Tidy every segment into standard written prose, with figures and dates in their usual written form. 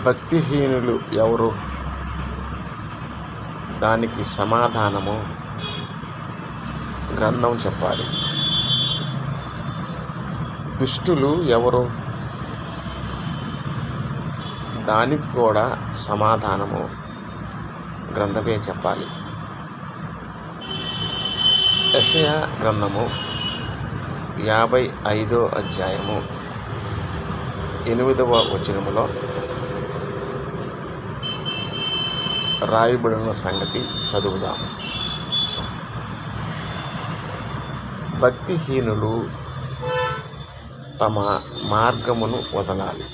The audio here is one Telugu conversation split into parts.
భక్తిహీనులు ఎవరు? దానికి సమాధానము గ్రంథం చెప్పాలి. దుష్టులు ఎవరు? దానికి కూడా సమాధానము గ్రంథమే చెప్పాలి. యెషయా గ్రంథము 55వ అధ్యాయము 8వ వచనములో రాయబడిన సంగతి చదువుదాం. భక్తిహీనులు తమ మార్గమును వదలాలి.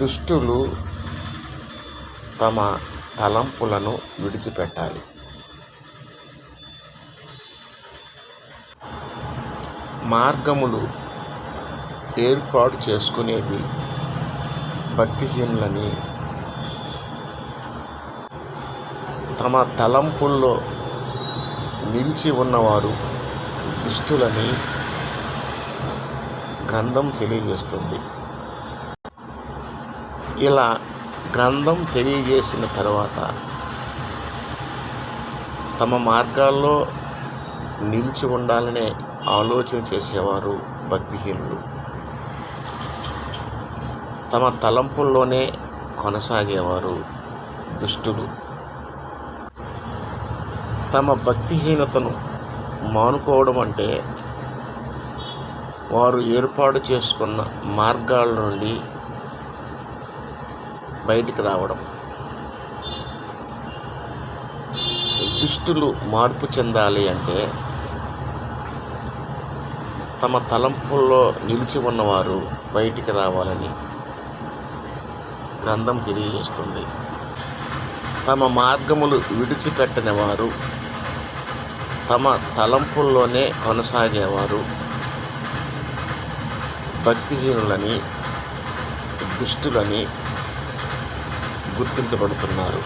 దుష్టులు తమ తలంపులను విడిచిపెట్టాలి. మార్గములు ఏర్పాటు చేసుకునేది భక్తిహీనులని, తమ తలంపుల్లో నిలిచి ఉన్నవారు దుష్టులని గ్రంథం తెలియజేస్తుంది. ఇలా గ్రంథం తెలియజేసిన తర్వాత తమ మార్గాల్లో నిలిచి ఉండాలనే ఆలోచన చేసేవారు భక్తిహీనులు. తమ తలంపుల్లోనే కొనసాగేవారు దుష్టులు. తమ భక్తిహీనతను మానుకోవడం అంటే వారు ఏర్పాటు చేసుకున్న మార్గాల నుండి బయటికి రావడం. దుష్టులు మార్పు చెందాలి అంటే తమ తలంపుల్లో నిలిచి ఉన్నవారు బయటికి రావాలని గ్రంథం తెలియజేస్తుంది. తమ మార్గములు విడిచిపెట్టని వారు, తమ తలంపుల్లోనే కొనసాగేవారు భక్తిహీనులని, దుష్టులని గుర్తించబడుతున్నారు.